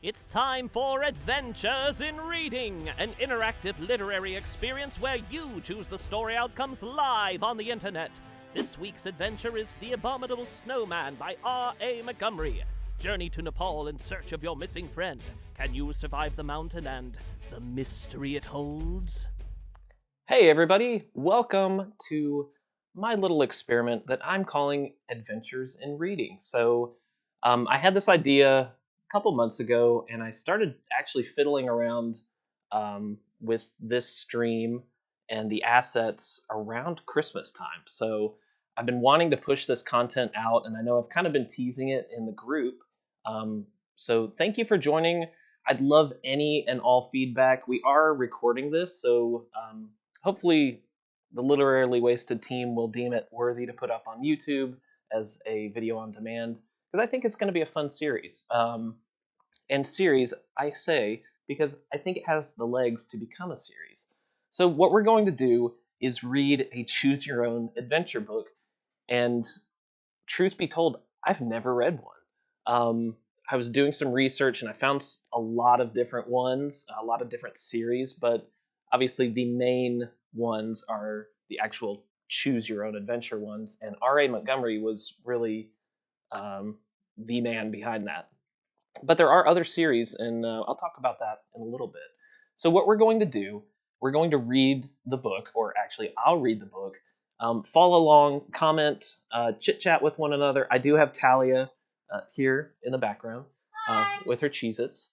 It's time for Adventures in Reading, an interactive literary experience where you choose the story outcomes live on the internet. This week's adventure is The Abominable Snowman by R.a. Montgomery. Journey to Nepal in search of your missing friend. Can you survive the mountain and the mystery it holds? Hey everybody, welcome to my little experiment that I'm calling Adventures in Reading. I had this idea a couple months ago and I started actually fiddling around with this stream and the assets around Christmas time. So I've been wanting to push this content out and I know I've kind of been teasing it in the group. So thank you for joining. I'd love any and all feedback. We are recording this, so hopefully the Literarily Wasted team will deem it worthy to put up on YouTube as a video on demand, because I think it's going to be a fun series. And series, I say, because I think it has the legs to become a series. So what we're going to do is read a choose your own adventure book, and truth be told, I've never read one. I was doing some research and I found a lot of different ones, a lot of different series, but obviously the main ones are the actual choose your own adventure ones, and R.a. Montgomery was really the man behind that. But there are other series, and I'll talk about that in a little bit. So what we're going to do, we're going to read the book, or actually I'll read the book, follow along, comment, chit-chat with one another. I do have Talia here in the background with her Cheez-Its.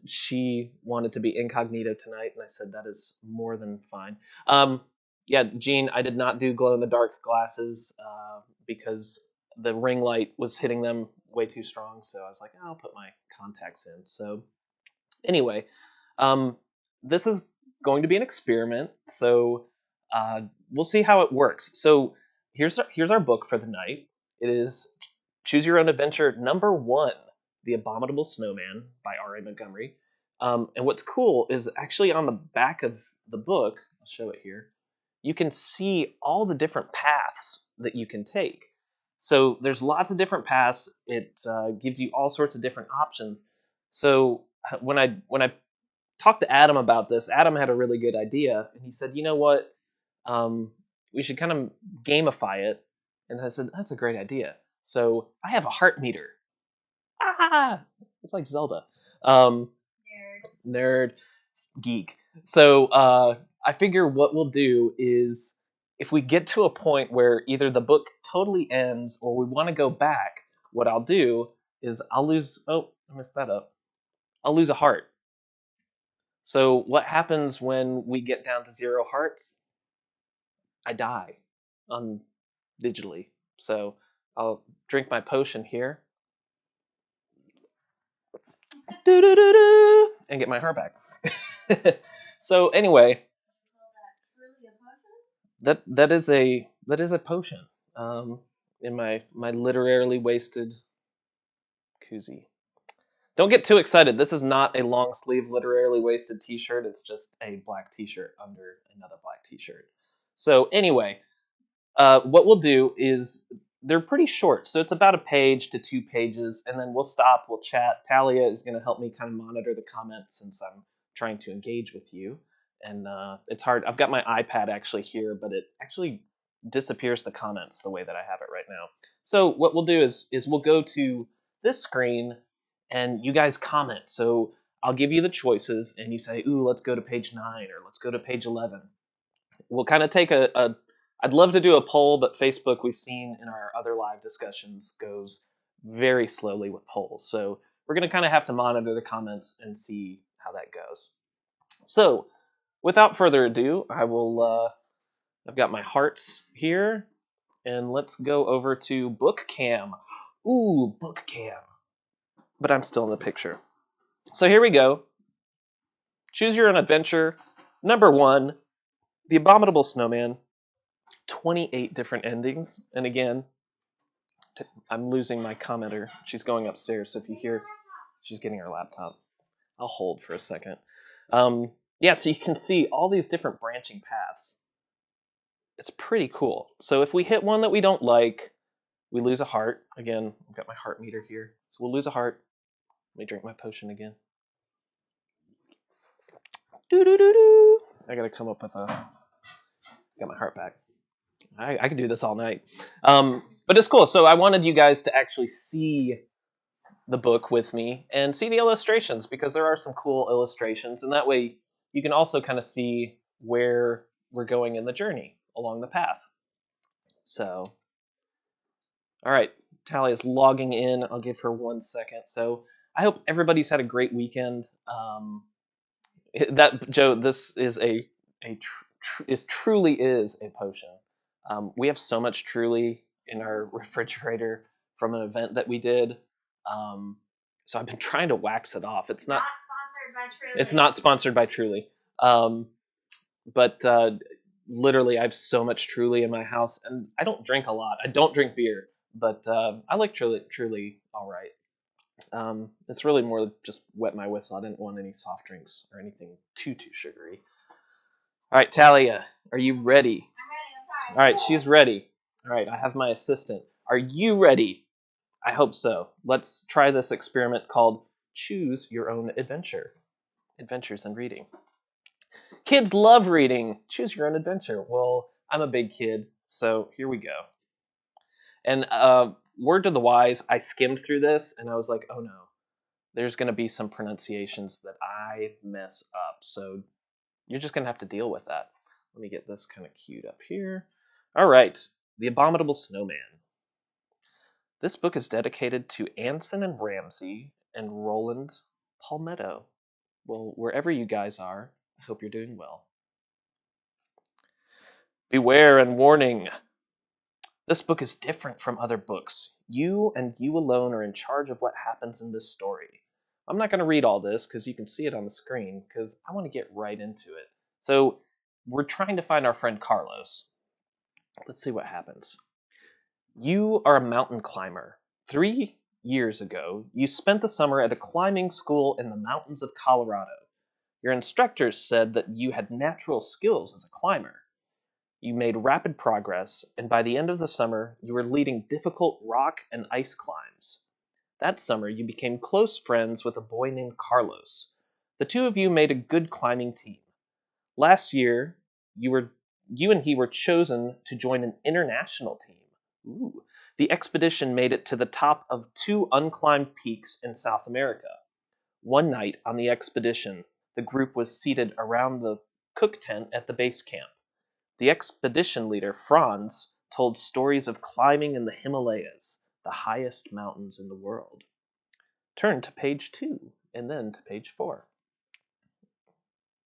She wanted to be incognito tonight, and I said that is more than fine. Yeah, Jean, I did not do glow-in-the-dark glasses because the ring light was hitting them way too strong, so I was like, I'll put my contacts in. So anyway, this is going to be an experiment, so we'll see how it works. So here's our book for the night. It is Choose Your Own Adventure number 1, The Abominable Snowman by R.a. Montgomery. And what's cool is actually on the back of the book, I'll show it here, you can see all the different paths that you can take. So there's lots of different paths. It gives you all sorts of different options. So when I talked to Adam about this, Adam had a really good idea, and he said, you know what, we should kind of gamify it. And I said, that's a great idea. So I have a heart meter. Ah, it's like Zelda. Nerd, geek. So I figure what we'll do is, if we get to a point where either the book totally ends or we want to go back, what I'll do is I'll lose. Oh, I messed that up. I'll lose a heart. So what happens when we get down to 0 hearts? I die digitally. So I'll drink my potion here. And get my heart back. So anyway, that is a potion in my literarily wasted koozie. Don't get too excited. This is not a long sleeve literarily wasted t-shirt. It's just a black t-shirt under another black t-shirt. So anyway, what we'll do is, they're pretty short, so it's about a page to 2 pages, and then we'll stop, we'll chat. Talia is going to help me kind of monitor the comments since I'm trying to engage with you. And it's hard. I've got my iPad actually here, but it actually disappears the comments the way that I have it right now. So what we'll do is we'll go to this screen, and you guys comment. So I'll give you the choices, and you say, ooh, let's go to page 9, or let's go to page 11. We'll kind of take I'd love to do a poll, but Facebook, we've seen in our other live discussions, goes very slowly with polls. So we're going to kind of have to monitor the comments and see how that goes. So without further ado, I've got my hearts here, and let's go over to Book Cam. Ooh, Book Cam. But I'm still in the picture. So here we go. Choose Your Own Adventure, number 1, The Abominable Snowman. 28 different endings, and again, I'm losing my commenter. She's going upstairs, so if you hear, she's getting her laptop. I'll hold for a second. Yeah, so you can see all these different branching paths. It's pretty cool. So if we hit one that we don't like, we lose a heart. Again, I've got my heart meter here. So we'll lose a heart. Let me drink my potion again. Do. I gotta come up with got my heart back. I could do this all night. But it's cool. So I wanted you guys to actually see the book with me and see the illustrations because there are some cool illustrations, and that way you can also kind of see where we're going in the journey along the path. So, all right, Tally is logging in. I'll give her 1 second. So I hope everybody's had a great weekend. That Joe, this is it truly is a potion. We have so much Truly in our refrigerator from an event that we did. So I've been trying to wax it off. It's not sponsored by Truly. It's not sponsored by Truly. But literally, I have so much Truly in my house, and I don't drink a lot. I don't drink beer, but I like Truly all right. It's really more just wet my whistle. I didn't want any soft drinks or anything too sugary. All right, Talia, are you ready? I'm ready. I'm sorry. All right, she's ready. All right, I have my assistant. Are you ready? I hope so. Let's try this experiment called Choose Your Own Adventure. Adventures in reading. Kids love reading. Choose your own adventure. Well, I'm a big kid, so here we go. And word to the wise, I skimmed through this and I was like, oh no, there's going to be some pronunciations that I mess up. So you're just going to have to deal with that. Let me get this kind of queued up here. All right, The Abominable Snowman. This book is dedicated to Anson and Ramsey and Roland Palmetto. Well, wherever you guys are, I hope you're doing well. Beware and warning. This book is different from other books. You and you alone are in charge of what happens in this story. I'm not going to read all this because you can see it on the screen because I want to get right into it. So we're trying to find our friend Carlos. Let's see what happens. You are a mountain climber. 3 years ago, you spent the summer at a climbing school in the mountains of Colorado. Your instructors said that you had natural skills as a climber. You made rapid progress, and by the end of the summer, you were leading difficult rock and ice climbs. That summer, you became close friends with a boy named Carlos. The two of you made a good climbing team. Last year, you and he were chosen to join an international team. Ooh. The expedition made it to the top of 2 unclimbed peaks in South America. One night on the expedition, the group was seated around the cook tent at the base camp. The expedition leader, Franz, told stories of climbing in the Himalayas, the highest mountains in the world. Turn to page 2, and then to page 4.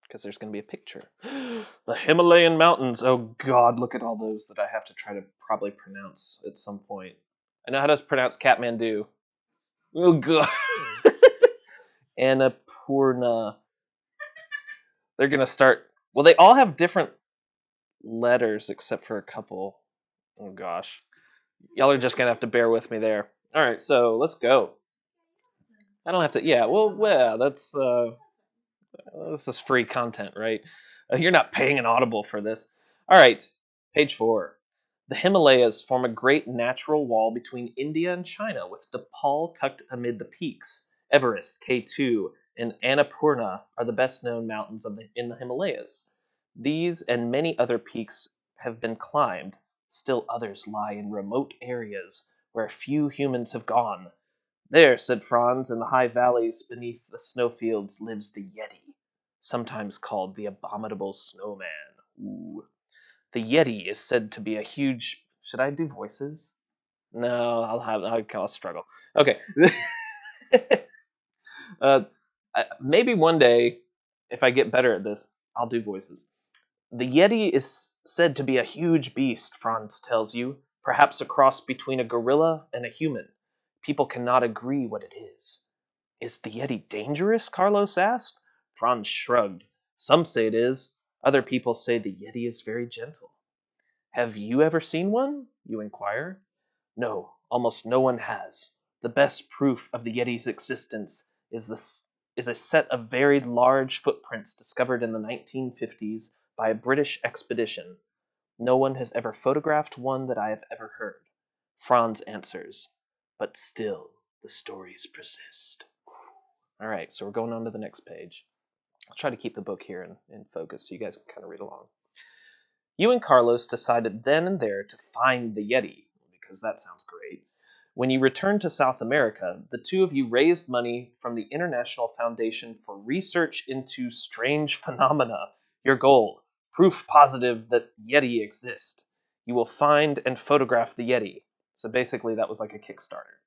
Because there's going to be a picture. The Himalayan mountains. Oh God, look at all those that I have to try to probably pronounce at some point. I know how to pronounce Kathmandu. Oh God. Annapurna. They're going to start... Well, they all have different letters except for a couple. Oh gosh. Y'all are just going to have to bear with me there. All right, so let's go. I don't have to... Yeah, well, that's... This is free content, right? You're not paying an Audible for this. All right, page 4. The Himalayas form a great natural wall between India and China, with Nepal tucked amid the peaks. Everest, K2, and Annapurna are the best-known mountains in the Himalayas. These and many other peaks have been climbed. Still others lie in remote areas where few humans have gone. There, said Franz, in the high valleys beneath the snowfields lives the Yeti, sometimes called the Abominable Snowman. Ooh. The Yeti is said to be a huge... Should I do voices? No, I'll struggle. Okay. Maybe one day, if I get better at this, I'll do voices. The Yeti is said to be a huge beast, Franz tells you, perhaps a cross between a gorilla and a human. People cannot agree what it is. Is the Yeti dangerous? Carlos asked. Franz shrugged. Some say it is. Other people say the Yeti is very gentle. Have you ever seen one? You inquire. No, almost no one has. The best proof of the Yeti's existence is a set of very large footprints discovered in the 1950s by a British expedition. No one has ever photographed one that I have ever heard. Franz answers. But still, the stories persist. All right, so we're going on to the next page. I'll try to keep the book here in focus so you guys can kind of read along. You and Carlos decided then and there to find the Yeti, because that sounds great. When you returned to South America, the two of you raised money from the International Foundation for Research into Strange Phenomena. Your goal, proof positive that Yeti exist. You will find and photograph the Yeti. So basically that was like a Kickstarter.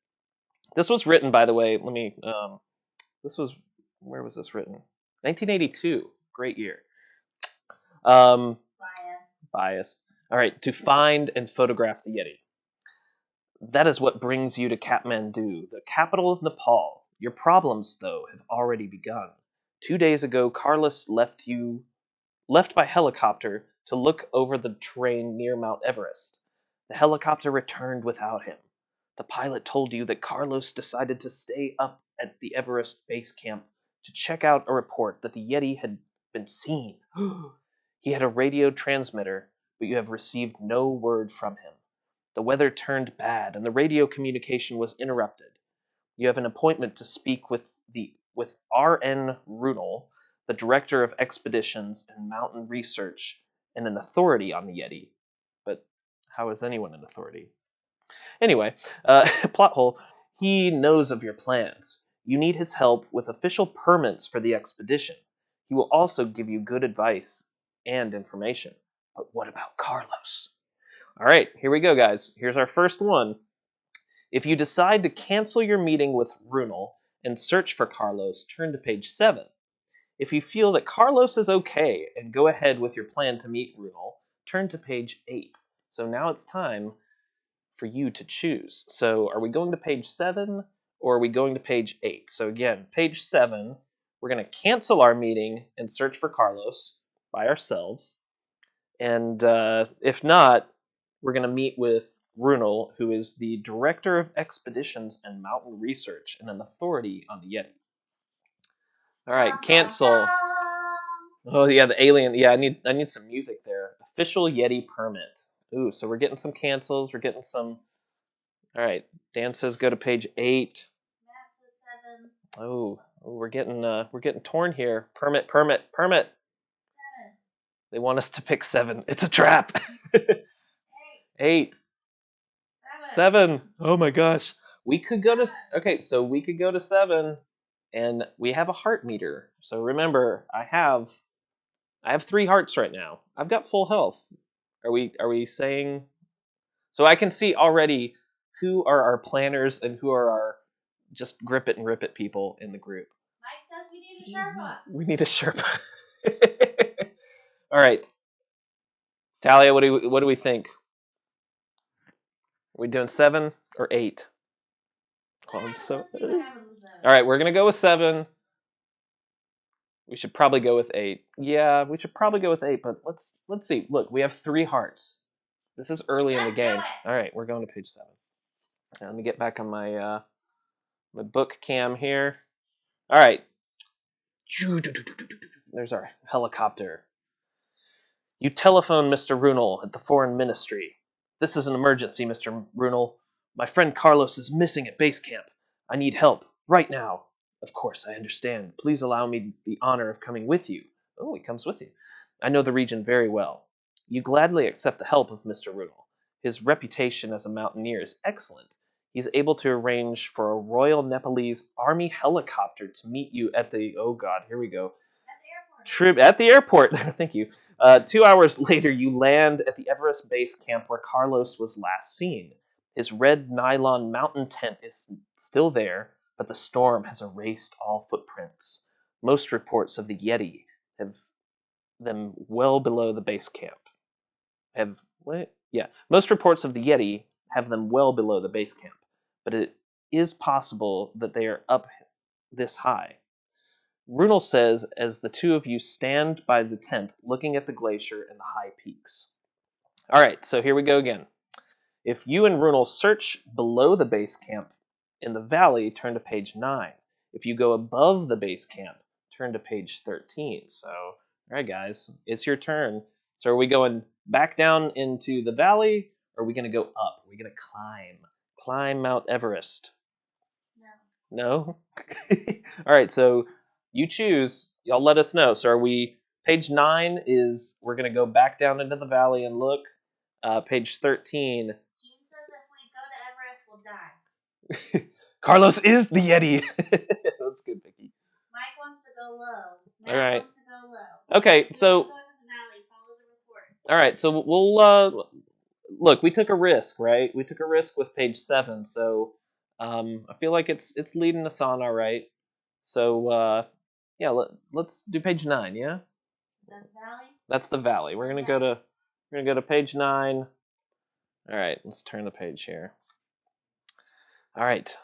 This was written, by the way, where was this written? 1982. Great year. Biased. All right, to find and photograph the Yeti. That is what brings you to Kathmandu, the capital of Nepal. Your problems, though, have already begun. 2 days ago, Carlos left by helicopter to look over the terrain near Mount Everest. The helicopter returned without him. The pilot told you that Carlos decided to stay up at the Everest base camp to check out a report that the Yeti had been seen. He had a radio transmitter, but you have received no word from him. The weather turned bad, and the radio communication was interrupted. You have an appointment to speak with R.N. Runel, the director of expeditions and mountain research, and an authority on the Yeti. But how is anyone an authority? Anyway, plot hole. He knows of your plans. You need his help with official permits for the expedition. He will also give you good advice and information. But what about Carlos? All right, here we go, guys. Here's our first one. If you decide to cancel your meeting with Runel and search for Carlos, turn to page 7. If you feel that Carlos is okay and go ahead with your plan to meet Runel, turn to page 8. So now it's time for you to choose. So are we going to page 7 or are we going to page 8? So again, page 7, we're going to cancel our meeting and search for Carlos by ourselves. And if not, we're going to meet with Runel, who is the director of expeditions and mountain research and an authority on the Yeti. All right, cancel. Oh yeah, the alien. Yeah, I need some music there. Official Yeti permit. Ooh, so we're getting some cancels. We're getting some. All right, Dan says go to page 8. Oh, we're getting torn here. Permit. 7. They want us to pick 7. It's a trap. 8. 7. Oh my gosh. We could go to so we could go to 7, and we have a heart meter. So remember, I have 3 hearts right now. I've got full health. Are we saying? So I can see already who are our planners and who are our just grip it and rip it people in the group. Mike says we need a Sherpa. We need a Sherpa. All right, Talia, what do we think? Are we doing 7 or 8? Oh, I'm so. Let's see what happens with 7. All right, we're gonna go with 7. We should probably go with 8. Yeah, we should probably go with 8, but let's see. Look, we have 3 hearts. This is early in the game. All right, we're going to page 7. Now, let me get back on my my book cam here. All right. There's our helicopter. You telephone Mr. Runel at the Foreign Ministry. This is an emergency, Mr. Runel. My friend Carlos is missing at base camp. I need help right now. Of course, I understand. Please allow me the honor of coming with you. Oh, he comes with you. I know the region very well. You gladly accept the help of Mr. Runel. His reputation as a mountaineer is excellent. He's able to arrange for a Royal Nepalese Army helicopter to meet you at the, oh god, here we go, at the airport. Thank you. 2 hours later, you land at the Everest base camp where Carlos was last seen. His red nylon mountain tent is still there, but the storm has erased all footprints. Most reports of the Yeti have them well below the base camp. Most reports of the Yeti have them well below the base camp, but it is possible that they are up this high. Runel says as the two of you stand by the tent looking at the glacier and the high peaks. All right, so here we go again. If you and Runel search below the base camp in the valley, turn to page 9. If you go above the base camp, turn to page 13. So, all right, guys, it's your turn. So are we going back down into the valley, or are we going to go up? Are we going to climb Mount Everest? No. No? Alright, so you choose. Y'all let us know. So are we... Page 9 is... We're going to go back down into the valley and look. Page 13... Gene says if we go to Everest, we'll die. Carlos is the Yeti! That's good, Vicky. Mike wants to go low. Matt All right. wants to go low. Okay, We so... want to go to the valley. Follow the report. Alright, so we'll... Look, we took a risk, right? We took a risk with page 7, so... I feel like it's leading us on all right. So, yeah, let's do page 9, yeah? The valley? That's the valley. We're gonna go to page 9. All right, let's turn the page here. All right.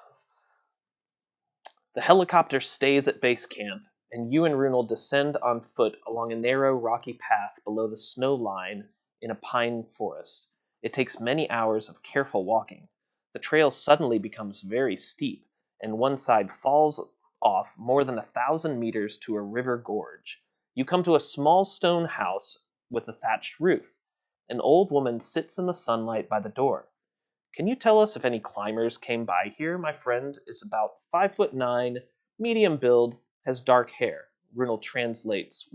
The helicopter stays at base camp, and you and Runel descend on foot along a narrow, rocky path below the snow line in a pine forest. It takes many hours of careful walking. The trail suddenly becomes very steep, and one side falls off more than 1,000 meters to a river gorge. You come to a small stone house with a thatched roof. An old woman sits in the sunlight by the door. Can you tell us if any climbers came by here? My friend is about 5'9", medium build, has dark hair. Runel translates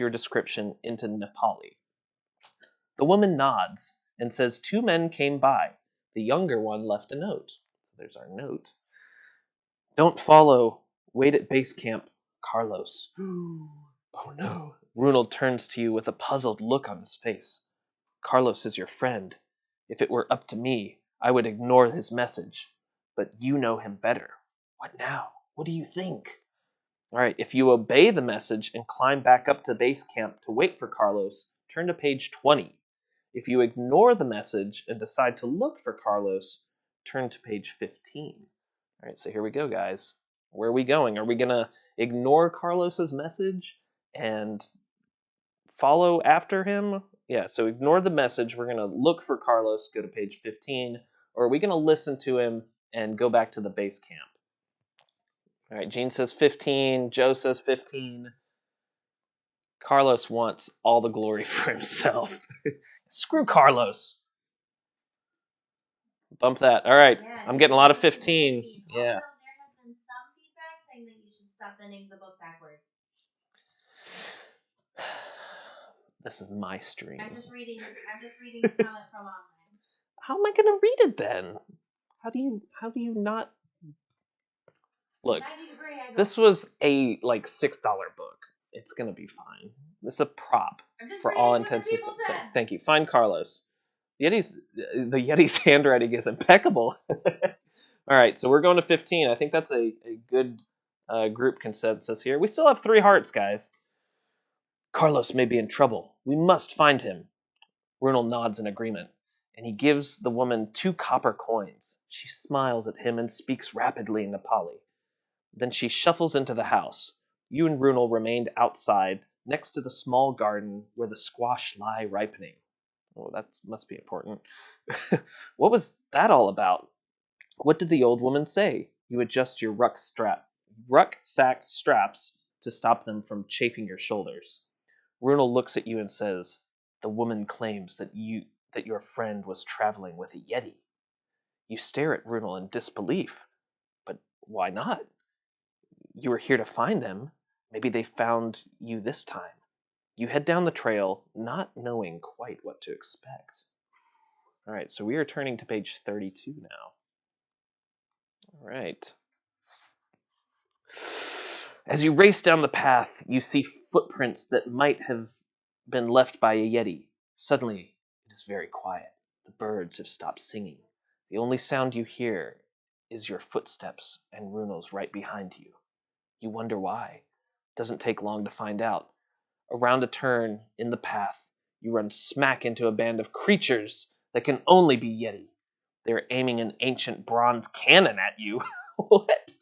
your description into Nepali. The woman nods and says 2 men came by. The younger one left a note. So there's our note. Don't follow. Wait at base camp, Carlos. Oh no. Runel turns to you with a puzzled look on his face. Carlos is your friend. If it were up to me, I would ignore his message. But you know him better. What now? What do you think? All right, if you obey the message and climb back up to base camp to wait for Carlos, turn to page 20. If you ignore the message and decide to look for Carlos, turn to page 15. All right, so here we go, guys. Where are we going? Are we going to ignore Carlos's message and follow after him? Yeah, so ignore the message. We're going to look for Carlos, go to page 15. Or are we going to listen to him and go back to the base camp? All right, Gene says 15. Joe says 15. Carlos wants all the glory for himself. Screw Carlos. Bump that. All right, Yeah, I'm getting a lot of 15. 15. Yeah. Also, there has been some feedback saying that you should stop ending the book backwards. This is my stream. I'm just reading the comment from online. How am I going to read it then? How do you not... Look, 90-degree angle. this was a like $6 book. It's going to be fine. This is a prop I'm just for reading all what the intents and people purposes. said. Thank you. Find Carlos. The Yeti's handwriting is impeccable. All right, so we're going to 15. I think that's a good group consensus here. We still have 3 hearts, guys. Carlos may be in trouble. We must find him. Runel nods in agreement, and he gives the woman 2 copper coins. She smiles at him and speaks rapidly in Nepali. Then she shuffles into the house. You and Runel remained outside, next to the small garden where the squash lie ripening. Oh, that must be important. What was that all about? What did the old woman say? You adjust your rucksack straps to stop them from chafing your shoulders. Runel looks at you and says, "The woman claims that your friend was traveling with a Yeti." You stare at Runel in disbelief. But why not? You were here to find them. Maybe they found you this time. You head down the trail, not knowing quite what to expect. All right, so we are turning to page 32 now. All right. As you race down the path, you see footprints that might have been left by a Yeti. Suddenly, it is very quiet. The birds have stopped singing. The only sound you hear is your footsteps and Runel's right behind you. You wonder why. Doesn't take long to find out. Around a turn in the path, you run smack into a band of creatures that can only be Yeti. They're aiming an ancient bronze cannon at you. What?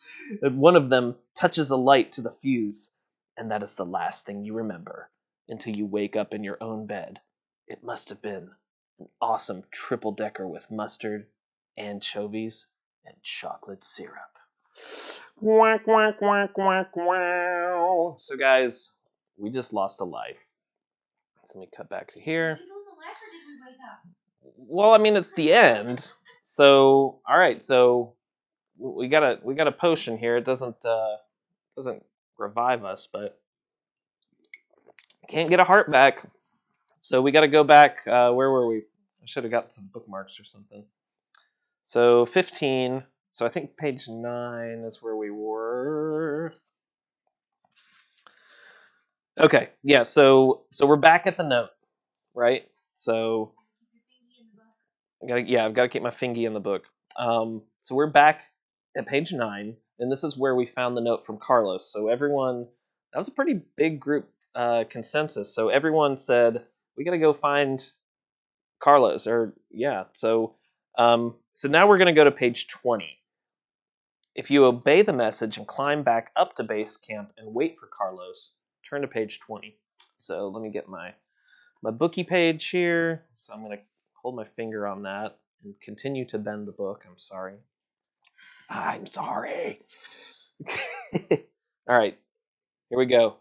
And one of them touches a light to the fuse, and that is the last thing you remember until you wake up in your own bed. It must have been an awesome triple-decker with mustard, anchovies, and chocolate syrup. Quack, quack, quack, quack, quack. So guys, we just lost a life. So let me cut back to here. Did we lose a life or did we wake up? Well, I mean, it's the end. So, all right, so we got a potion here. It doesn't revive us, but can't get a heart back. So we got to go back. Where were we? I should have got some bookmarks or something. So 15. So I think page 9 is where we were. Okay, yeah. So we're back at the note, right? So I've got to keep my fingy in the book. So we're back at page 9, and this is where we found the note from Carlos. So everyone, that was a pretty big group consensus. So everyone said we got to go find Carlos, or yeah. So now we're going to go to page 20. If you obey the message and climb back up to base camp and wait for Carlos, turn to page 20. So let me get my bookie page here. So I'm going to hold my finger on that and continue to bend the book. I'm sorry. All right, here we go.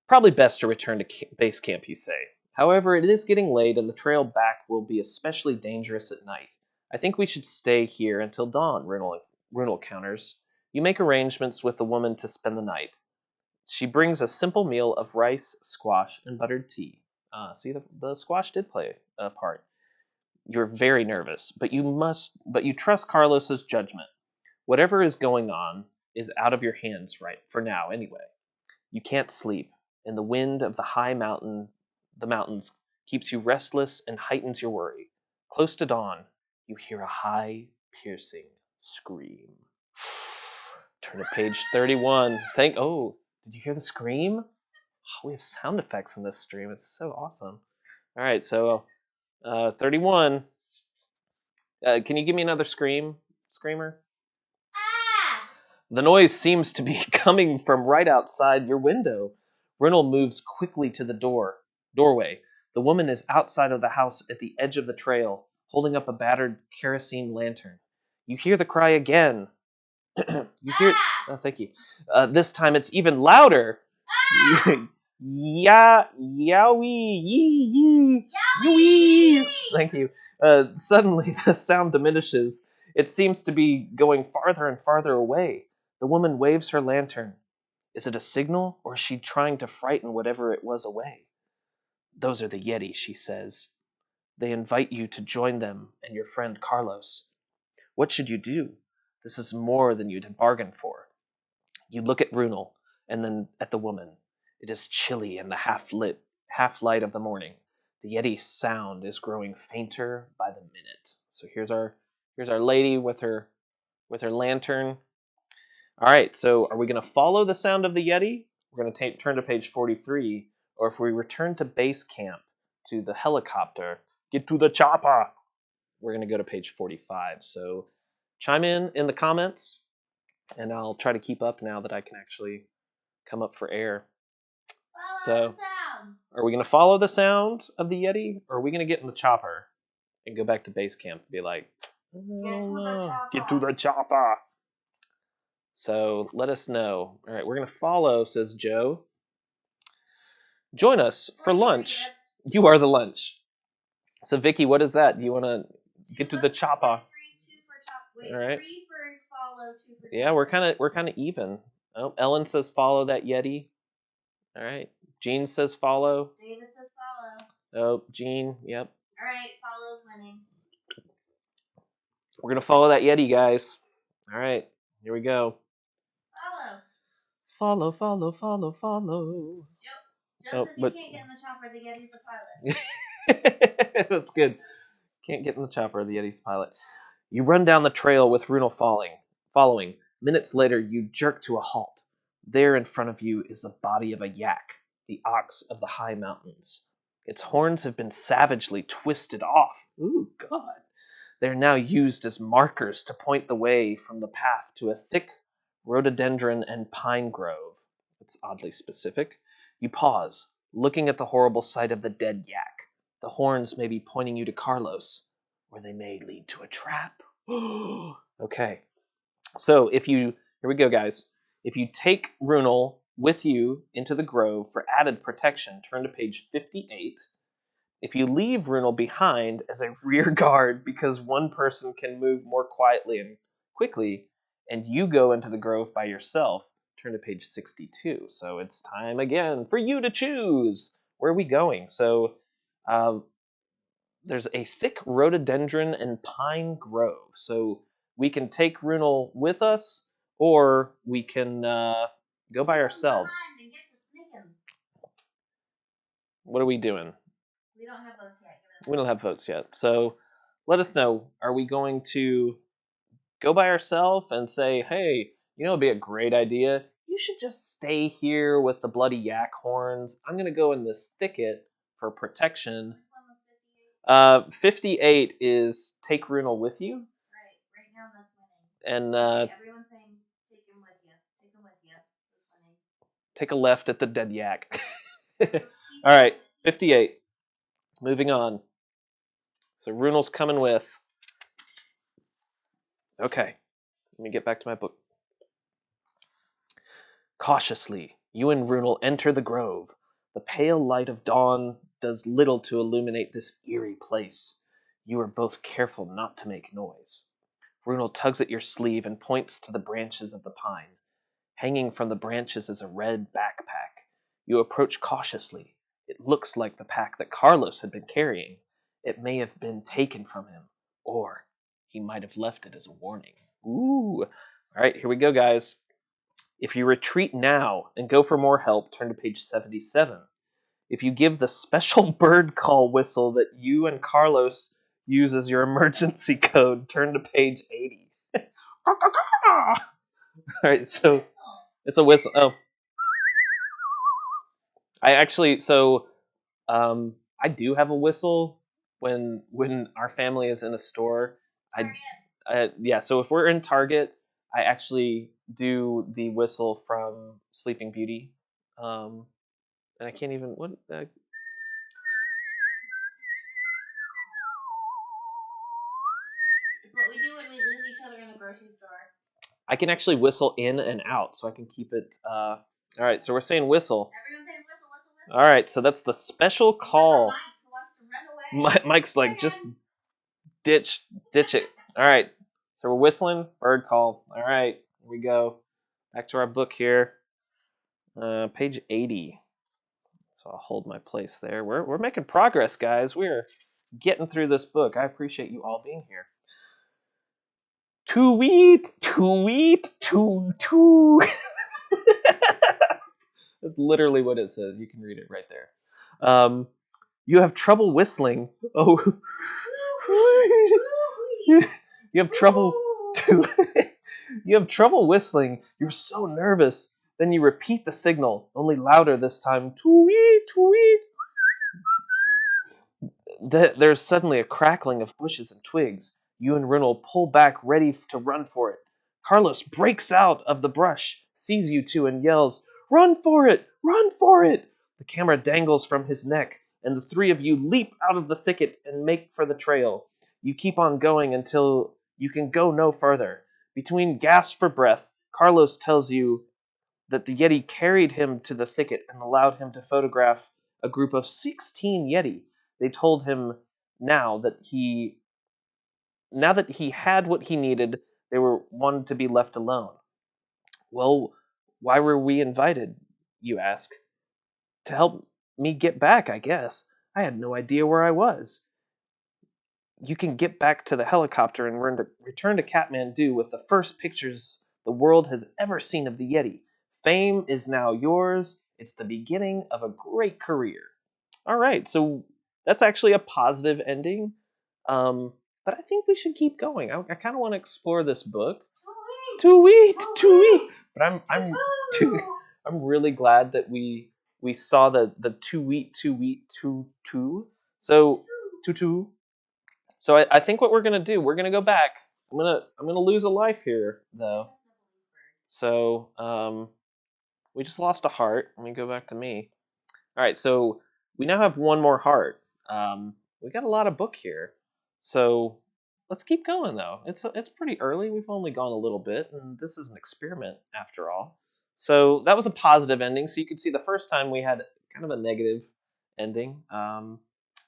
Probably best to return to base camp, you say. However, it is getting late and the trail back will be especially dangerous at night. I think we should stay here until dawn, Runel counters. You make arrangements with the woman to spend the night. She brings a simple meal of rice, squash, and buttered tea. See, the squash did play a part. You're very nervous, but you trust Carlos's judgment. Whatever is going on is out of your hands right for now anyway. You can't sleep, and the wind of the mountains keeps you restless and heightens your worry. Close to dawn, you hear a high, piercing scream. Turn to page 31. Did you hear the scream? Oh, we have sound effects in this stream. It's so awesome. All right, so 31. Can you give me another screamer? Ah! The noise seems to be coming from right outside your window. Renal moves quickly to the doorway. The woman is outside of the house at the edge of the trail, holding up a battered kerosene lantern. You hear the cry again. You hear. Oh, thank you. This time it's even louder. Yowie, yee, yee. Thank you. Suddenly, the sound diminishes. It seems to be going farther and farther away. The woman waves her lantern. Is it a signal, or is she trying to frighten whatever it was away? Those are the Yeti, she says. They invite you to join them and your friend Carlos. What should you do? This is more than you'd bargained for. You look at Runel, and then at the woman. It is chilly in the half light of the morning. The Yeti sound is growing fainter by the minute. So here's our lady with her lantern. All right, so are we going to follow the sound of the Yeti? We're going to turn to page 43, or if we return to base camp to the helicopter, get to the chopper, we're going to go to page 45. So chime in the comments, and I'll try to keep up now that I can actually come up for air. Follow the sound. Are we going to follow the sound of the Yeti, or are we going to get in the chopper and go back to base camp and be like, get to the chopper. So let us know. All right, we're going to follow, says Joe. Join us for lunch. You are the lunch. So Vicky, what is that? Do you want to get to the chopper? 3, 2 for chop. Wait, all right. 3 for follow, 2 for chopper. Yeah, we're kind of even. Oh, Ellen says follow that Yeti. All right. Jean says follow. David says follow. Oh, Jean, yep. All right, follow's winning. We're going to follow that Yeti, guys. All right, here we go. Follow. Follow. Joe says you can't get in the chopper. The Yeti's the pilot. That's good. Can't get in the chopper. The Yeti's pilot. You run down the trail with Runel following. Minutes later, you jerk to a halt. There in front of you is the body of a yak, the ox of the high mountains. Its horns have been savagely twisted off. Ooh, God. They're now used as markers to point the way from the path to a thick rhododendron and pine grove. It's oddly specific. You pause, looking at the horrible sight of the dead yak. The horns may be pointing you to Carlos, or they may lead to a trap. Okay. So here we go, guys. If you take Runel with you into the grove for added protection, turn to page 58. if you leave Runel behind as a rear guard because one person can move more quietly and quickly, and you go into the grove by yourself, turn to page 62. So it's time again for you to choose. Where are we going? So there's a thick rhododendron and pine grove. So we can take Runel with us, or we can go by ourselves. What are we doing? We don't have votes yet. We don't have votes yet. So let us know. Are we going to go by ourselves and say, hey, it'd be a great idea. You should just stay here with the bloody yak horns. I'm going to go in this thicket for protection. 58 is take Runel with you. Right now that's winning. And everyone's saying take him with you. Take him with you. That's winning. Take a left at the dead yak. All right, 58. Moving on. So Runel's coming with. Okay, let me get back to my book. Cautiously, you and Runel enter the grove. The pale light of dawn does little to illuminate this eerie place. You are both careful not to make noise. Runel tugs at your sleeve and points to the branches of the pine. Hanging from the branches is a red backpack. You approach cautiously. It looks like the pack that Carlos had been carrying. It may have been taken from him, or he might have left it as a warning. Ooh. All right, here we go, guys. If you retreat now and go for more help, turn to page 77. If you give the special bird call whistle that you and Carlos use as your emergency code, turn to page 80. All right, so it's a whistle. Oh. I do have a whistle when our family is in a store. So if we're in Target, I actually do the whistle from Sleeping Beauty. And I can't even what. It's what we do when we lose each other in the grocery store. I can actually whistle in and out, so I can keep it. All right, so we're saying whistle. Everyone's saying whistle, whistle, whistle. All right, so that's the special call. Mike who wants to run away. Mike's like, just ditch it. All right, so we're whistling bird call. All right, here we go. Back to our book here. Page 80. So I'll hold my place there. We're making progress, guys. We're getting through this book. I appreciate you all being here. Tweet. That's literally what it says. You can read it right there. You have trouble whistling. Oh. You have trouble You have trouble whistling. You're so nervous. Then you repeat the signal, only louder this time. Tweet. There's suddenly a crackling of bushes and twigs. You and Runel pull back, ready to run for it. Carlos breaks out of the brush, sees you two, and yells, "Run for it! Run for it!" The camera dangles from his neck, and the three of you leap out of the thicket and make for the trail. You keep on going until you can go no further. Between gasps for breath, Carlos tells you that the Yeti carried him to the thicket and allowed him to photograph a group of 16 Yeti. They told him now that he had what he needed, they wanted to be left alone. Well, why were we invited, you ask? To help me get back, I guess. I had no idea where I was. You can get back to the helicopter and return to Kathmandu with the first pictures the world has ever seen of the Yeti. Fame is now yours. It's the beginning of a great career. All right, so that's actually a positive ending. But I think we should keep going. I kind of want to explore this book. Tweet. But I'm really glad that we saw the tweet. So two. So I think what we're gonna do, we're gonna go back. I'm gonna lose a life here though. So we just lost a heart. Let me go back to me. All right, so we now have one more heart. We got a lot of book here, so let's keep going though. It's pretty early. We've only gone a little bit, and this is an experiment after all. So that was a positive ending. So you can see the first time we had kind of a negative ending.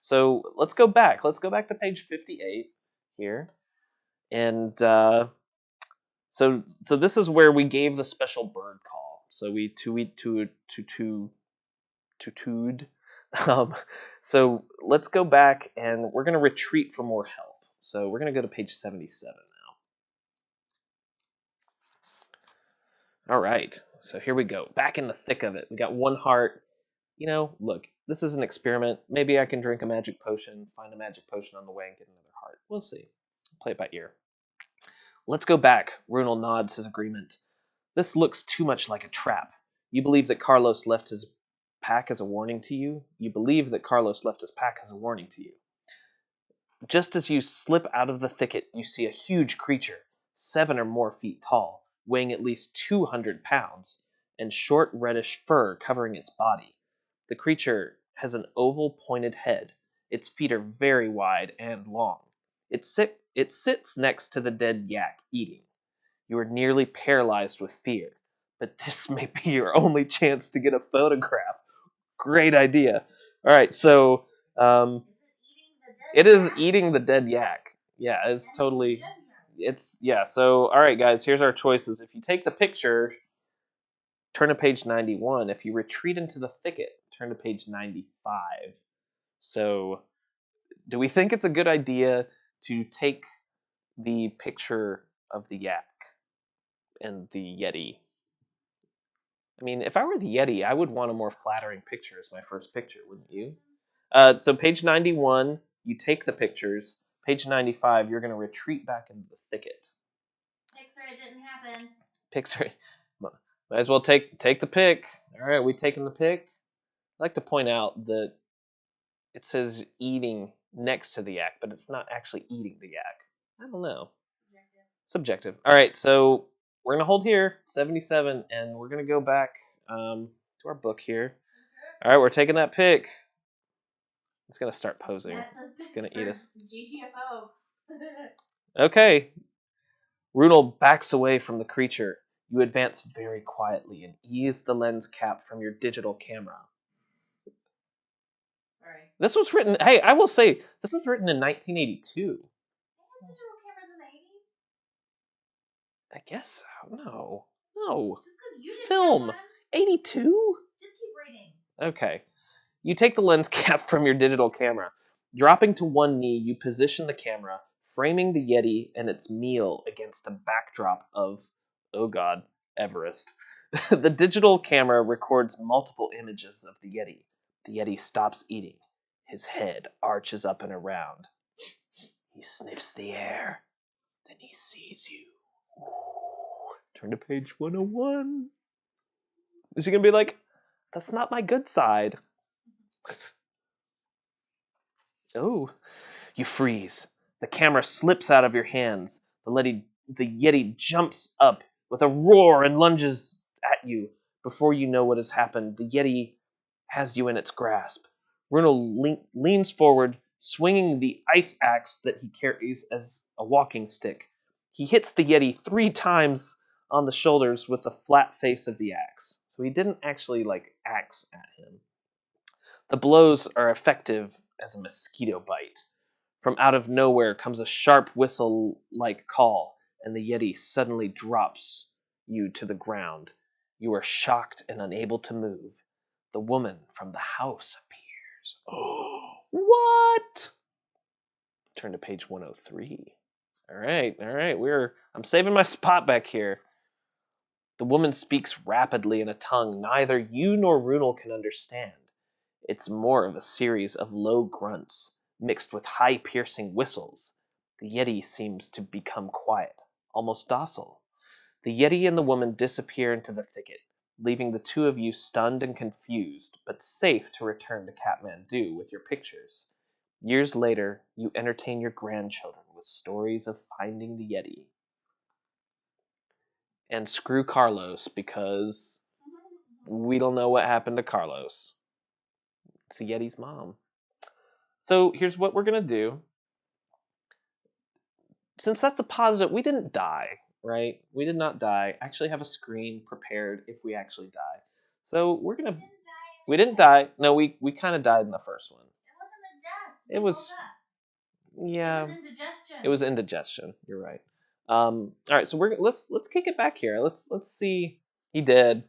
So let's go back. Let's go back to page 58 here. And so this is where we gave the special bird call. So we tutu'd. So let's go back and we're going to retreat for more help. So we're going to go to page 77 now. All right. So here we go. Back in the thick of it. We got one heart. Look, this is an experiment. Maybe I can drink a magic potion, find a magic potion on the way, and get another heart. We'll see. Play it by ear. Let's go back. Runel nods his agreement. This looks too much like a trap. You believe that Carlos left his pack as a warning to you? Just as you slip out of the thicket, you see a huge creature, 7 or more feet tall, weighing at least 200 pounds, and short reddish fur covering its body. The creature has an oval pointed head. Its feet are very wide and long. It sits next to the dead yak, eating. You are nearly paralyzed with fear, but this may be your only chance to get a photograph. Great idea. All right, so it is eating the dead yak. Yeah, it's totally. So all right, guys. Here's our choices. If you take the picture, turn to page 91. If you retreat into the thicket, turn to page 95. So, do we think it's a good idea to take the picture of the yak and the yeti? I mean, if I were the yeti, I would want a more flattering picture as my first picture, wouldn't you? So page 91, you take the pictures. Page 95, you're going to retreat back into the thicket. Pixar, it didn't happen. Pixar, might as well take the pic. All right, we taking the pic. I'd like to point out that it says eating next to the yak, but it's not actually eating the yak. I don't know. Subjective. All right, so we're going to hold here, 77, and we're going to go back to our book here. All right, we're taking that pic. It's going to start posing. Yeah, it's going to eat us. GTFO. Okay. Runel backs away from the creature. You advance very quietly and ease the lens cap from your digital camera. Sorry. This was written, hey, I will say, this was written in 1982. They had digital cameras in the 80s? I guess so. No. Just because you didn't Film. have one. 82? Just keep reading. Okay. You take the lens cap from your digital camera. Dropping to one knee, you position the camera, framing the Yeti and its meal against a backdrop of, oh god, Everest. The digital camera records multiple images of the Yeti. The Yeti stops eating. His head arches up and around. He sniffs the air. Then he sees you. Turn to page 101. Is he going to be like, that's not my good side? Oh, you freeze. The camera slips out of your hands. The Yeti jumps up with a roar and lunges at you. Before you know what has happened, the Yeti has you in its grasp. Runel leans forward, swinging the ice axe that he carries as a walking stick. He hits the Yeti 3 times on the shoulders with the flat face of the axe. So he didn't actually, axe at him. The blows are effective as a mosquito bite. From out of nowhere comes a sharp whistle-like call, and the Yeti suddenly drops you to the ground. You are shocked and unable to move. The woman from the house appears. Oh, what? Turn to page 103. All right. I'm saving my spot back here. The woman speaks rapidly in a tongue neither you nor Runel can understand. It's more of a series of low grunts, mixed with high piercing whistles. The Yeti seems to become quiet, almost docile. The Yeti and the woman disappear into the thicket, leaving the two of you stunned and confused, but safe to return to Kathmandu with your pictures. Years later, you entertain your grandchildren with stories of finding the Yeti. And screw Carlos, because we don't know what happened to Carlos. It's the Yeti's mom. So here's what we're going to do. Since that's a positive, we didn't die, right? We did not die. I actually have a screen prepared if we actually die. So we're going to... We didn't die. No, we kind of died in the first one. It wasn't a death. It was, yeah. It was indigestion. It was indigestion. You're right. All right, so let's kick it back here. Let's see. He did.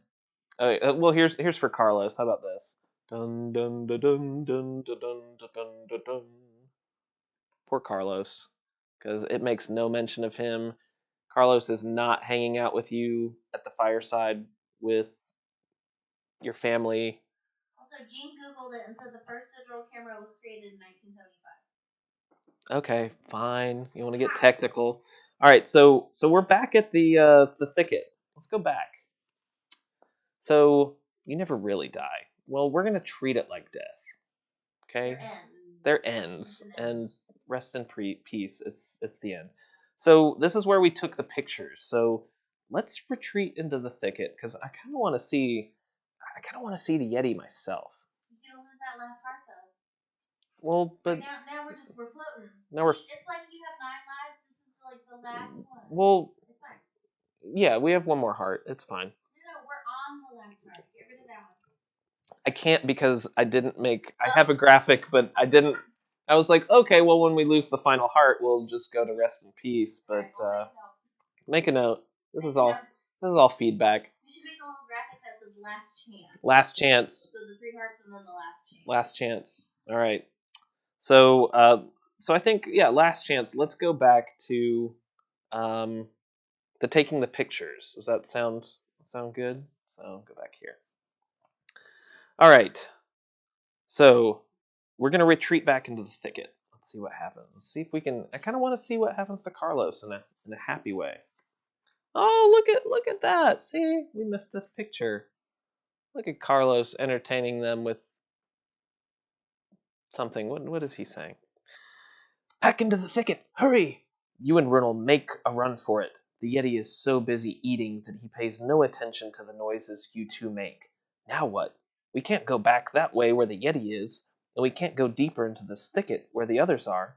Well, here's for Carlos. How about this? Dun dun dun dun dun dun dun dun dun dun. Poor Carlos, because it makes no mention of him. Carlos is not hanging out with you at the fireside with your family. Also, Gene Googled it and said the first digital camera was created in 1975. Okay, fine. You want to get technical? All right, so we're back at the thicket. Let's go back. So you never really die. Well, we're gonna treat it like death. Okay. There ends. And rest in peace. It's the end. So this is where we took the pictures. So let's retreat into the thicket because I kind of want to see. I kind of want to see the Yeti myself. You don't lose that last part though. Well, but now we're floating. Now we're. It's like you have 9 lives. This is like the last one. Well. It's fine. Yeah, we have one more heart. It's fine. No, we're on the last heart. Get rid of that one. I can't because I didn't make. I have a graphic, but I didn't. I was like, okay, well, when we lose the final heart, we'll just go to rest in peace. But make a note. This is all feedback. We should make a little graphic that says last chance. Last chance. So the 3 hearts and then the last chance. Last chance. All right. So I think last chance. Let's go back to the taking the pictures. Does that sound good? So go back here. All right. So we're gonna retreat back into the thicket. Let's see what happens. Let's see if we can. I kind of want to see what happens to Carlos in a happy way. Oh, look at that! See, we missed this picture. Look at Carlos entertaining them with something. What is he saying? Back into the thicket! Hurry! You and Ronald make a run for it. The Yeti is so busy eating that he pays no attention to the noises you two make. Now what? We can't go back that way where the Yeti is, and we can't go deeper into this thicket where the others are.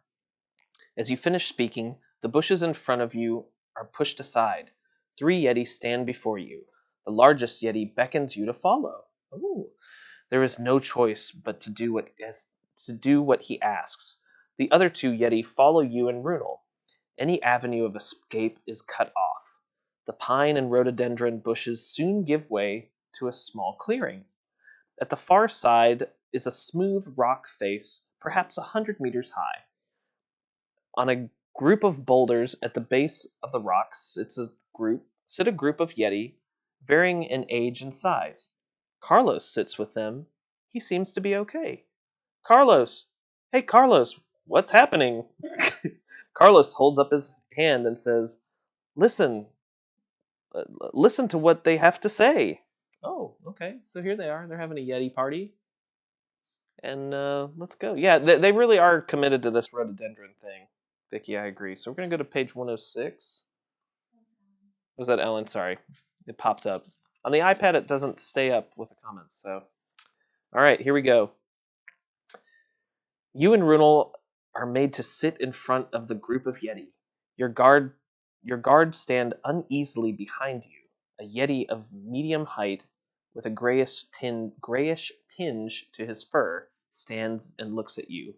As you finish speaking, the bushes in front of you are pushed aside. 3 Yetis stand before you. The largest Yeti beckons you to follow. Ooh. There is no choice but to do what he asks. The other 2 Yeti follow you and Runel. Any avenue of escape is cut off. The pine and rhododendron bushes soon give way to a small clearing. At the far side is a smooth rock face, perhaps 100 meters high. On a group of boulders at the base of the rocks sit a group of Yeti, varying in age and size. Carlos sits with them. He seems to be okay. Carlos! Hey, Carlos! What's happening? Carlos holds up his hand and says, Listen to what they have to say. Oh, okay. So here they are. They're having a Yeti party. And let's go. Yeah, they really are committed to this rhododendron thing. Vicky, I agree. So we're going to go to page 106. Was that Ellen? Sorry. It popped up. On the iPad, it doesn't stay up with the comments. So, all right, here we go. You and Runel are made to sit in front of the group of Yeti. Your guards stand uneasily behind you. A Yeti of medium height with a grayish tinge to his fur stands and looks at you.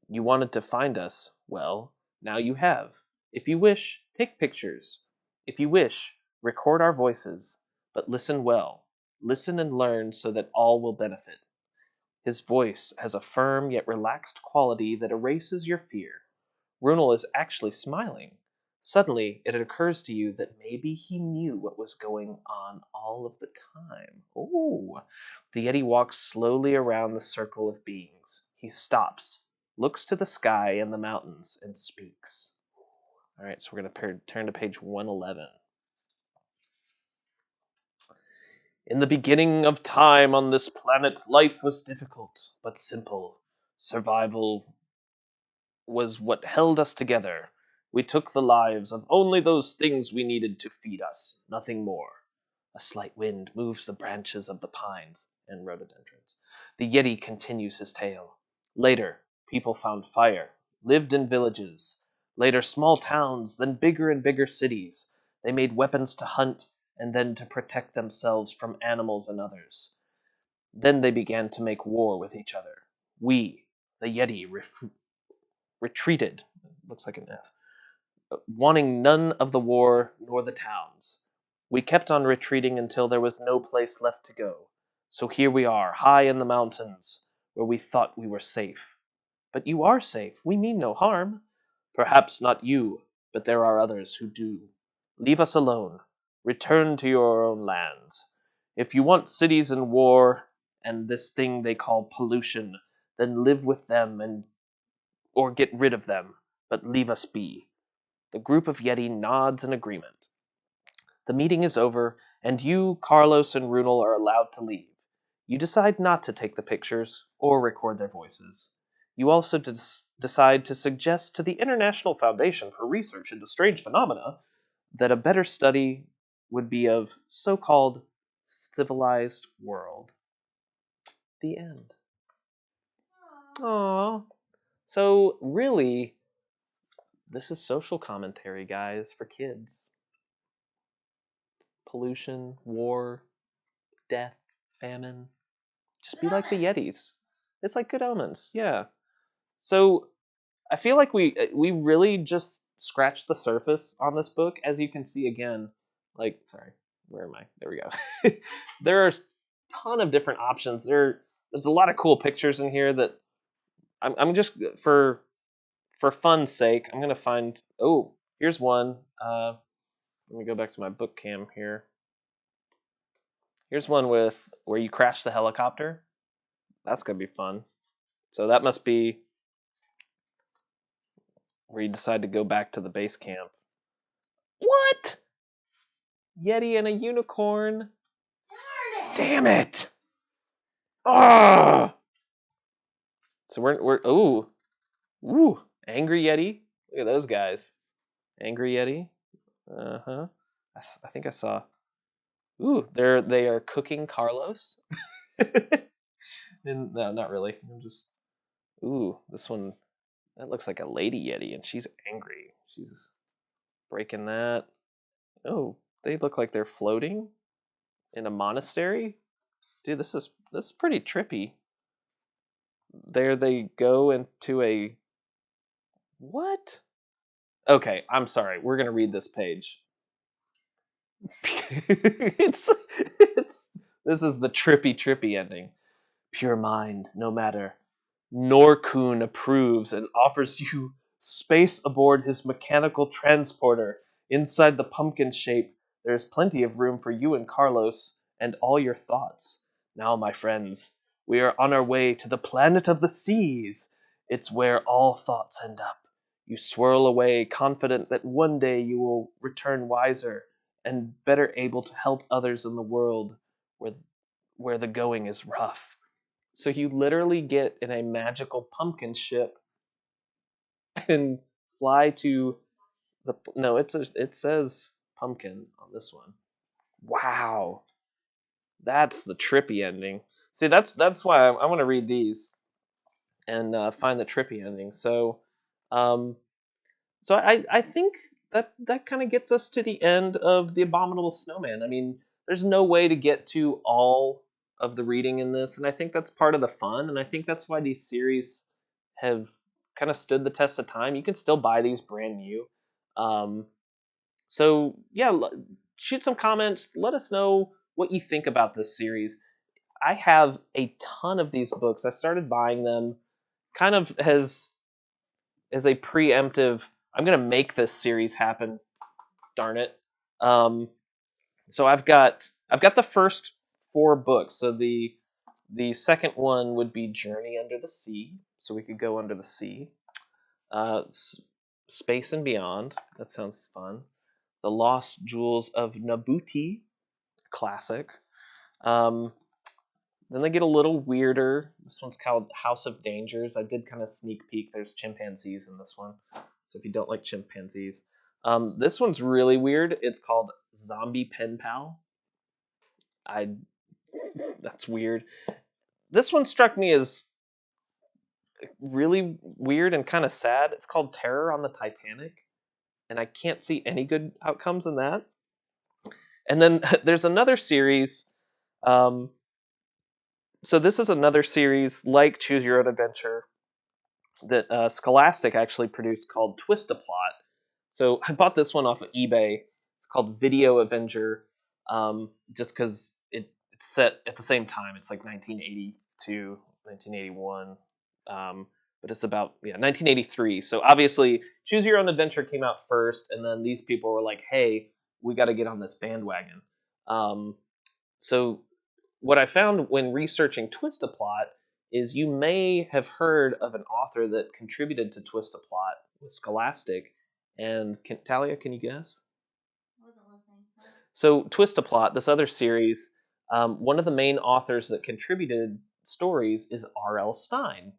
You wanted to find us. Well, now you have. If you wish, take pictures. If you wish, record our voices. But listen well. Listen and learn so that all will benefit. His voice has a firm yet relaxed quality that erases your fear. Runel is actually smiling. Suddenly, it occurs to you that maybe he knew what was going on all of the time. Ooh. The Yeti walks slowly around the circle of beings. He stops, looks to the sky and the mountains, and speaks. All right, so we're going to turn to page 111. In the beginning of time on this planet, life was difficult, but simple. Survival was what held us together. We took the lives of only those things we needed to feed us, nothing more. A slight wind moves the branches of the pines and rhododendrons. The Yeti continues his tale. Later, people found fire, lived in villages. Later, small towns, then bigger and bigger cities. They made weapons to hunt and then to protect themselves from animals and others. Then they began to make war with each other. We, the Yeti retreated. Looks like an F. Wanting none of the war nor the towns. We kept on retreating until there was no place left to go. So here we are, high in the mountains, where we thought we were safe. But you are safe. We mean no harm. Perhaps not you, but there are others who do. Leave us alone. Return to your own lands. If you want cities and war and this thing they call pollution, then live with them and or get rid of them, but leave us be. The group of Yeti nods in agreement. The meeting is over, and you, Carlos, and Runel are allowed to leave. You decide not to take the pictures or record their voices. You also decide to suggest to the International Foundation for Research into Strange Phenomena that a better study would be of so-called civilized world. The end. Aww. So, really, this is social commentary, guys, for kids. Pollution, war, death, famine. Just be like the Yetis. It's like good omens, yeah. So I feel like we really just scratched the surface on this book, as you can see again. Like, sorry, where am I? There we go. There are a ton of different options. There's a lot of cool pictures in here that I'm just for fun's sake. I'm gonna find. Oh, here's one. Let me go back to my book cam here. Here's one with where you crash the helicopter. That's gonna be fun. So that must be where you decide to go back to the base camp. What? Yeti and a unicorn? Darn it! Damn it! Ah! So we're ooh, angry Yeti. Look at those guys. Angry Yeti. Uh-huh. I think I saw. Ooh, they are cooking Carlos. And, no, not really. I'm just. Ooh, this one. That looks like a lady Yeti, and she's angry. She's breaking that. Oh, they look like they're floating in a monastery. Dude, this is pretty trippy. There they go into a what? Okay, I'm sorry. We're gonna read this page. It's this is the trippy ending. Pure mind, no matter. Norcoon approves and offers you space aboard his mechanical transporter. Inside the pumpkin shape, there is plenty of room for you and Carlos and all your thoughts. Now, my friends, we are on our way to the planet of the seas. It's where all thoughts end up. You swirl away, confident that one day you will return wiser and better able to help others in the world where the going is rough. So you literally get in a magical pumpkin ship and fly to the no, it says pumpkin on this one. Wow, that's the trippy ending. See, that's why I want to read these and find the trippy ending. Um, so I think that kind of gets us to the end of the Abominable Snowman. I mean, there's no way to get to all of the reading in this, and I think that's part of the fun, and I think that's why these series have kind of stood the test of time. You can still buy these brand new. Um, so yeah, shoot some comments. Let us know what you think about this series. I have a ton of these books. I started buying them kind of as a preemptive. I'm gonna make this series happen. Darn it. Um, so I've got the first 4 books. So the second one would be Journey Under the Sea. So we could go under the sea. Space and Beyond. That sounds fun. The Lost Jewels of Nabuti. Classic. Um, then they get a little weirder. This one's called House of Dangers. I did kind of sneak peek. There's chimpanzees in this one. So if you don't like chimpanzees. This one's really weird. It's called Zombie Penpal. That's weird. This one struck me as really weird and kind of sad. It's called Terror on the Titanic, and I can't see any good outcomes in that. And then there's another series. So this is another series like Choose Your Own Adventure. that Scholastic actually produced called Twista Plot. So I bought this one off of eBay. It's called Video Avenger, just because it's set at the same time. It's like 1982, 1981, but it's about 1983. So obviously, Choose Your Own Adventure came out first, and then these people were like, "Hey, we got to get on this bandwagon." So what I found when researching Twista Plot is you may have heard of an author that contributed to Twista Plot with Scholastic. And Talia, can you guess? I wasn't listening. So Twista Plot, this other series, one of the main authors that contributed stories is R.L. Stine,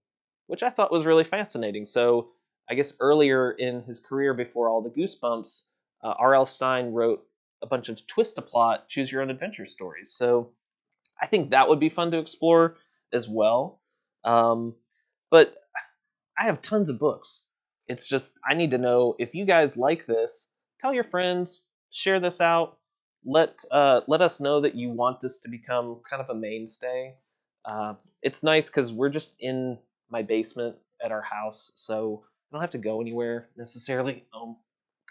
which I thought was really fascinating. So I guess earlier in his career, before all the Goosebumps, R.L. Stine wrote a bunch of Twista Plot, Choose Your Own Adventure stories. So I think that would be fun to explore as well. But I have tons of books. It's just I need to know if you guys like this. Tell your friends, share this out. Let us know that you want this to become kind of a mainstay. It's nice because we're just in my basement at our house, so I don't have to go anywhere necessarily. Oh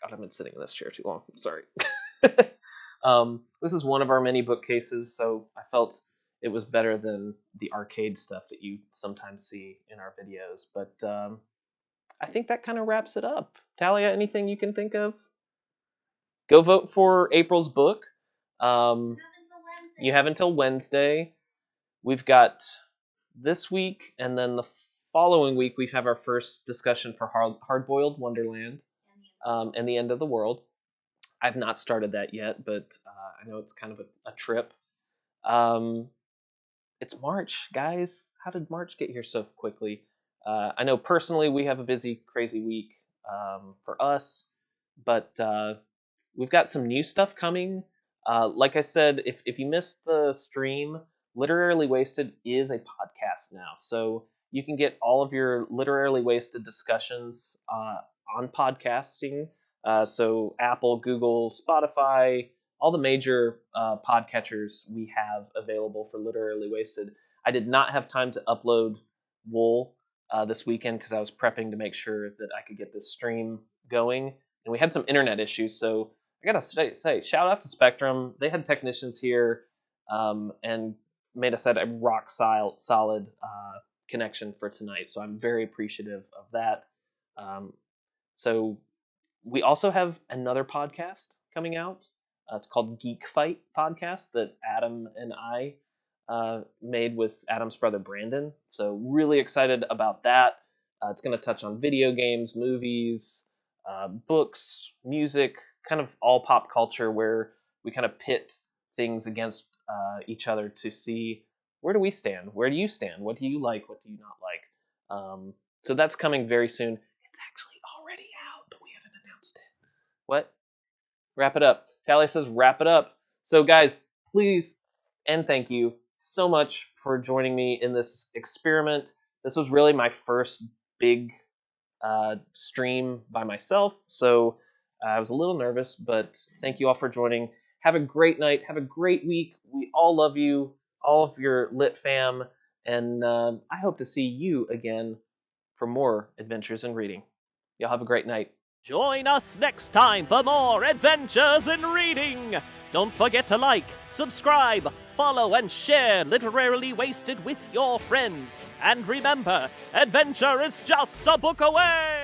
God, I've been sitting in this chair too long. I'm sorry. This is one of our many bookcases, so I felt it was better than the arcade stuff that you sometimes see in our videos. But I think that kind of wraps it up. Talia, anything you can think of? Go vote for April's book. You have until Wednesday. We've got this week, and then the following week we have our first discussion for Hard-Boiled Wonderland and the End of the World. I've not started that yet, but I know it's kind of a trip. It's March, guys. How did March get here so quickly? I know personally we have a busy, crazy week for us, but we've got some new stuff coming. Like I said, if you missed the stream, Literarily Wasted is a podcast now. So you can get all of your Literarily Wasted discussions on podcasting. So Apple, Google, Spotify, all the major podcatchers we have available for Literarily Wasted. I did not have time to upload Wool this weekend because I was prepping to make sure that I could get this stream going. And we had some internet issues, so I gotta say shout out to Spectrum. They had technicians here and made us a rock solid connection for tonight. So I'm very appreciative of that. So we also have another podcast coming out. It's called Geek Fight Podcast that Adam and I made with Adam's brother Brandon. So really excited about that. It's going to touch on video games, movies, books, music, kind of all pop culture, where we kind of pit things against each other to see where do we stand, where do you stand, what do you like, what do you not like. So that's coming very soon. It's actually already out, but we haven't announced it. What? Wrap it up. Talia says wrap it up. So guys, please and thank you so much for joining me in this experiment. This was really my first big stream by myself, so I was a little nervous, but thank you all for joining. Have a great night. Have a great week. We all love you, all of your Lit fam, and I hope to see you again for more adventures in reading. Y'all have a great night. Join us next time for more Adventures in Reading! Don't forget to like, subscribe, follow, and share Literarily Wasted with your friends. And remember, adventure is just a book away!